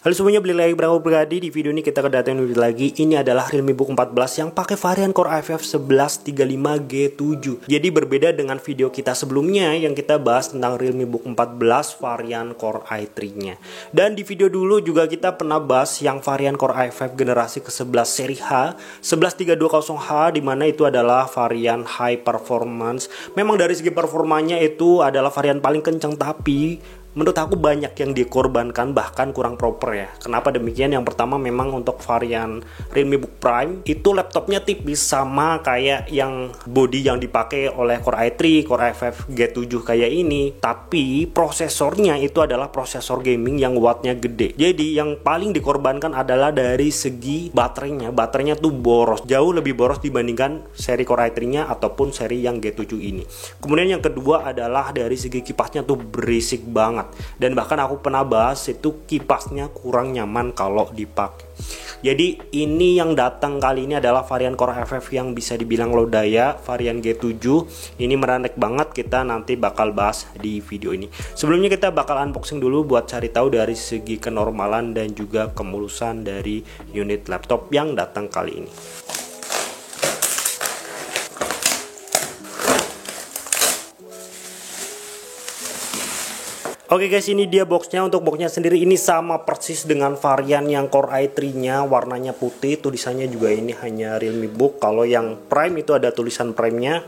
Halo semuanya, balik lagi bersama Pribadi. Di video ini kita kedatangan lagi. Ini adalah Realme Book 14 yang pakai varian Core i5 1135G7. Jadi berbeda dengan video kita sebelumnya yang kita bahas tentang Realme Book 14 varian Core i3-nya. Dan di video dulu juga kita pernah bahas yang varian Core i5 generasi ke-11 seri H 11320H, dimana itu adalah varian high performance. Memang dari segi performanya itu adalah varian paling kencang, tapi menurut aku banyak yang dikorbankan, bahkan kurang proper ya. Kenapa demikian? Yang pertama, memang untuk varian Realme Book Prime itu laptopnya tipis, sama kayak yang body yang dipakai oleh Core i3, Core i5 G7 kayak ini. Tapi prosesornya itu adalah prosesor gaming yang wattnya gede. Jadi yang paling dikorbankan adalah dari segi baterainya. Baterainya tuh boros, jauh lebih boros dibandingkan seri Core i3-nya ataupun seri yang G7 ini. Kemudian yang kedua adalah dari segi kipasnya tuh berisik banget. Dan bahkan aku pernah bahas itu kipasnya kurang nyaman kalau dipakai. Jadi ini yang datang kali ini adalah varian Core i5 yang bisa dibilang low daya, varian G7. Ini menarik banget, kita nanti bakal bahas di video ini. Sebelumnya kita bakal unboxing dulu buat cari tahu dari segi kenormalan dan juga kemulusan dari unit laptop yang datang kali ini. Oke guys, ini dia boxnya. Untuk boxnya sendiri ini sama persis dengan varian yang Core i3-nya, warnanya putih. Tulisannya juga ini hanya Realme Book. Kalau yang Prime itu ada tulisan Prime-nya.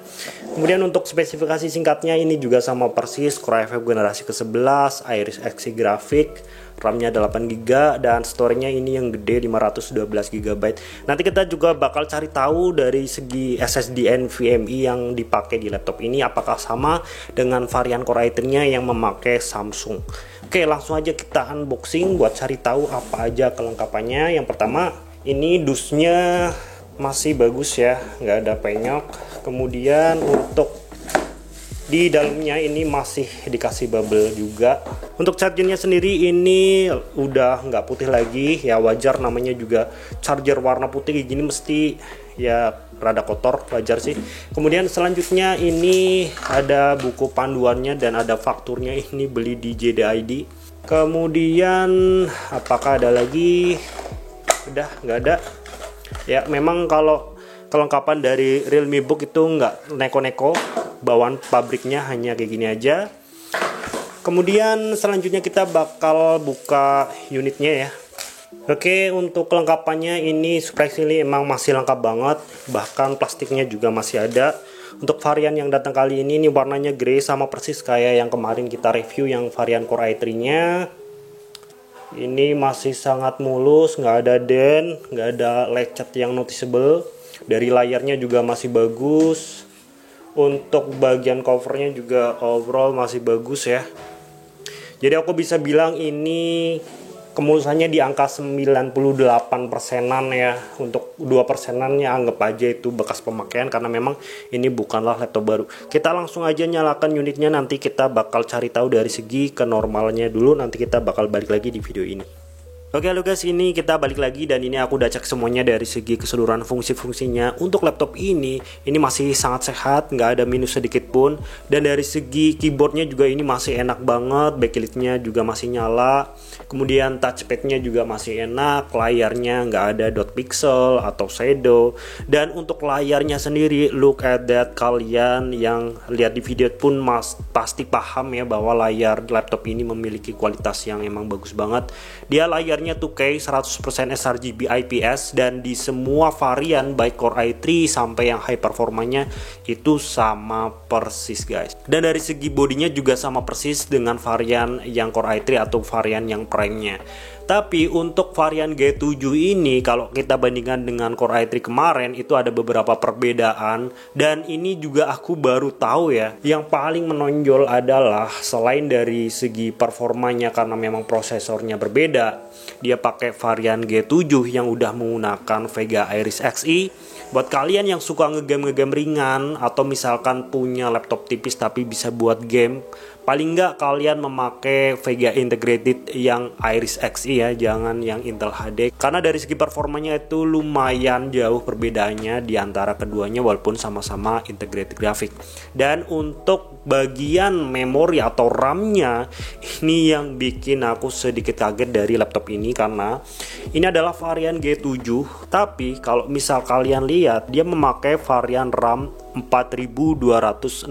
Kemudian untuk spesifikasi singkatnya ini juga sama persis, Core i5 generasi ke-11, Iris Xe grafik, RAM-nya 8GB, dan storage-nya ini yang gede 512GB. Nanti kita juga bakal cari tahu dari segi SSD NVMe yang dipakai di laptop ini apakah sama dengan varian Core i3-nya yang memakai Samsung. Oke, langsung aja kita unboxing buat cari tahu apa aja kelengkapannya. Yang pertama, ini dusnya masih bagus ya, nggak ada penyok. Kemudian untuk di dalamnya ini masih dikasih bubble juga. Untuk chargernya sendiri ini udah nggak putih lagi ya, wajar, namanya juga charger warna putih kayak gini mesti ya rada kotor, wajar sih. Kemudian selanjutnya ini ada buku panduannya dan ada fakturnya, ini beli di JDID. Kemudian apakah ada lagi? Udah nggak ada ya. Memang kalau kelengkapan dari Realme Book itu nggak neko-neko, bawaan pabriknya hanya kayak gini aja. Kemudian selanjutnya kita bakal buka unitnya ya. Oke, untuk kelengkapannya ini surprisingly emang masih lengkap banget, bahkan plastiknya juga masih ada. Untuk varian yang datang kali ini warnanya grey, sama persis kayak yang kemarin kita review yang varian Core i3-nya. Ini masih sangat mulus, nggak ada dent, nggak ada lecet yang noticeable. Dari layarnya juga masih bagus. Untuk bagian covernya juga overall masih bagus ya. Jadi aku bisa bilang ini kemulusannya di angka 98%-an ya. Untuk 2%-annya anggap aja itu bekas pemakaian, karena memang ini bukanlah laptop baru. Kita langsung aja nyalakan unitnya, nanti kita bakal cari tahu dari segi kenormalnya dulu, nanti kita bakal balik lagi di video ini. Oke halo guys, ini kita balik lagi dan ini aku udah cek semuanya dari segi keseluruhan fungsi-fungsinya. Untuk laptop ini masih sangat sehat, nggak ada minus sedikit pun. Dan dari segi keyboardnya juga ini masih enak banget, backlightnya juga masih nyala. Kemudian touchpadnya juga masih enak, layarnya nggak ada dot pixel atau shadow. Dan untuk layarnya sendiri, look at that, kalian yang lihat di video pun pasti paham ya bahwa layar laptop ini memiliki kualitas yang emang bagus banget. Dia layarnya 2K 100% sRGB IPS, dan di semua varian baik Core i3 sampai yang high performanya itu sama persis guys. Dan dari segi bodinya juga sama persis dengan varian yang Core i3 atau varian yang Prime-nya. Tapi untuk varian G7 ini kalau kita bandingkan dengan Core i3 kemarin itu ada beberapa perbedaan, dan ini juga aku baru tahu ya. Yang paling menonjol adalah selain dari segi performanya, karena memang prosesornya berbeda, dia pakai varian G7 yang udah menggunakan Vega Iris Xe. Buat kalian yang suka ngegame ringan atau misalkan punya laptop tipis tapi bisa buat game paling nggak kalian memakai VGA integrated yang Iris Xe ya, jangan yang Intel HD, karena dari segi performanya itu lumayan jauh perbedaannya di antara keduanya walaupun sama-sama integrated graphic. Dan untuk bagian memori atau RAM-nya, ini yang bikin aku sedikit kaget dari laptop ini, karena ini adalah varian G7, tapi kalau misal kalian lihat dia memakai varian RAM 4267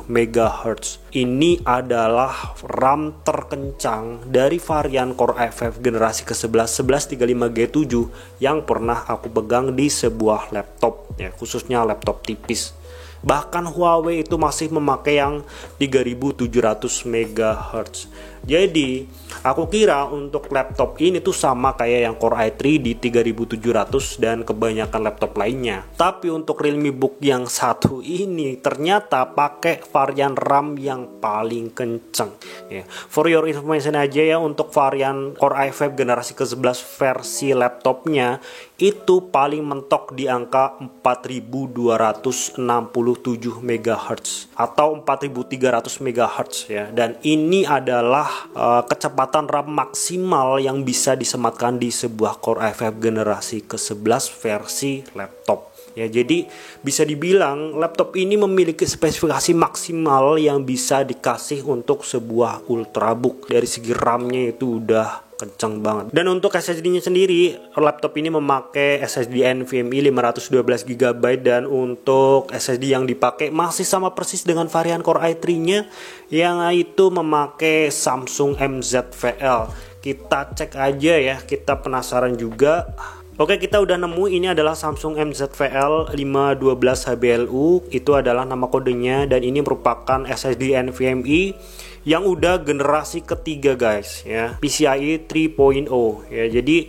MHz. Ini adalah RAM terkencang dari varian Core i5 generasi ke-11 1135G7 yang pernah aku pegang di sebuah laptop ya, khususnya laptop tipis. Bahkan Huawei itu masih memakai yang 3700 MHz. Jadi aku kira untuk laptop ini tuh sama kayak yang Core i3 di 3700 dan kebanyakan laptop lainnya. Tapi untuk Realme Book yang satu ini ternyata pakai varian RAM yang paling kenceng ya. For your information aja ya, untuk varian Core i5 generasi ke-11 versi laptopnya itu paling mentok di angka 4267 MHz atau 4300 MHz ya. Dan ini adalah kecepatan RAM maksimal yang bisa disematkan di sebuah Core i5 generasi ke-11 versi laptop. Ya, jadi bisa dibilang laptop ini memiliki spesifikasi maksimal yang bisa dikasih untuk sebuah ultrabook. Dari segi RAM-nya itu udah kencang banget. Dan untuk SSD-nya sendiri, laptop ini memakai SSD NVMe 512GB, dan untuk SSD yang dipakai masih sama persis dengan varian Core i3-nya, yang itu memakai Samsung MZVL. Kita cek aja ya, kita penasaran juga. Oke, kita udah nemu, ini adalah Samsung MZVL 512 HBLU, itu adalah nama kodenya, dan ini merupakan SSD NVMe yang udah generasi ketiga guys ya, PCIe 3.0 ya. Jadi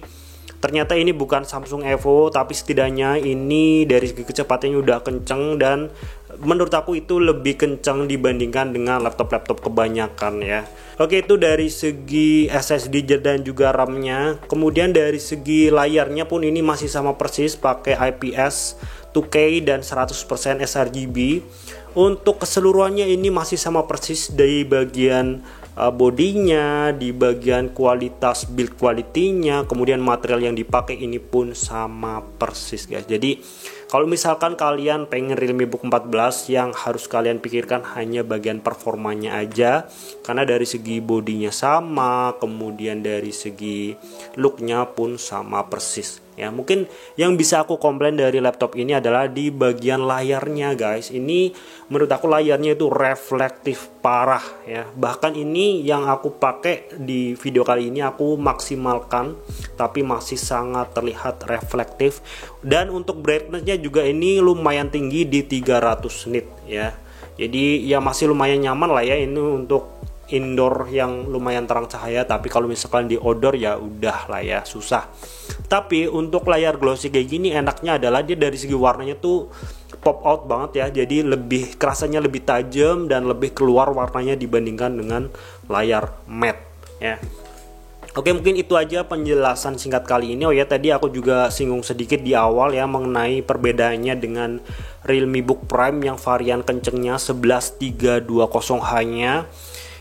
ternyata ini bukan Samsung Evo, tapi setidaknya ini dari segi kecepatannya udah kenceng, dan menurut aku itu lebih kenceng dibandingkan dengan laptop-laptop kebanyakan ya. Oke, itu dari segi SSD dan juga RAM-nya. Kemudian dari segi layarnya pun ini masih sama persis, pakai IPS 2K dan 100% sRGB. Untuk keseluruhannya ini masih sama persis dari bagian bodinya, di bagian kualitas build quality-nya, kemudian material yang dipakai ini pun sama persis guys. Jadi kalau misalkan kalian pengen Realme Book 14, yang harus kalian pikirkan hanya bagian performanya aja, karena dari segi bodinya sama, kemudian dari segi looknya pun sama persis ya. Mungkin yang bisa aku komplain dari laptop ini adalah di bagian layarnya guys. Ini menurut aku layarnya itu reflektif parah ya. Bahkan ini yang aku pakai di video kali ini aku maksimalkan, tapi masih sangat terlihat reflektif. Dan untuk brightness-nya juga ini lumayan tinggi di 300 nit ya. Jadi ya masih lumayan nyaman lah ya ini untuk indoor yang lumayan terang cahaya, tapi kalau misalkan di outdoor ya udah lah ya susah. Tapi untuk layar glossy kayak gini enaknya adalah dia dari segi warnanya tuh pop out banget ya, jadi lebih kerasanya lebih tajam dan lebih keluar warnanya dibandingkan dengan layar matte ya. Oke, mungkin itu aja penjelasan singkat kali ini. Oh ya, tadi aku juga singgung sedikit di awal ya mengenai perbedaannya dengan Realme Book Prime yang varian kencengnya 11320H-nya.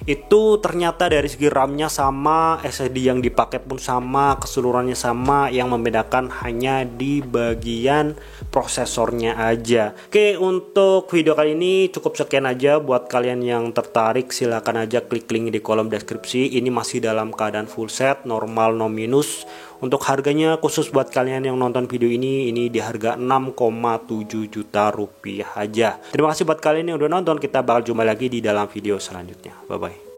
Itu ternyata dari segi RAM-nya sama, SSD yang dipakai pun sama, keseluruhannya sama, yang membedakan hanya di bagian prosesornya aja. Oke, untuk video kali ini cukup sekian aja. Buat kalian yang tertarik silahkan aja klik link di kolom deskripsi. Ini masih dalam keadaan full set, normal no minus. Untuk harganya khusus buat kalian yang nonton video ini di harga 6,7 juta rupiah aja. Terima kasih buat kalian yang udah nonton. Kita bakal jumpa lagi di dalam video selanjutnya. Bye bye.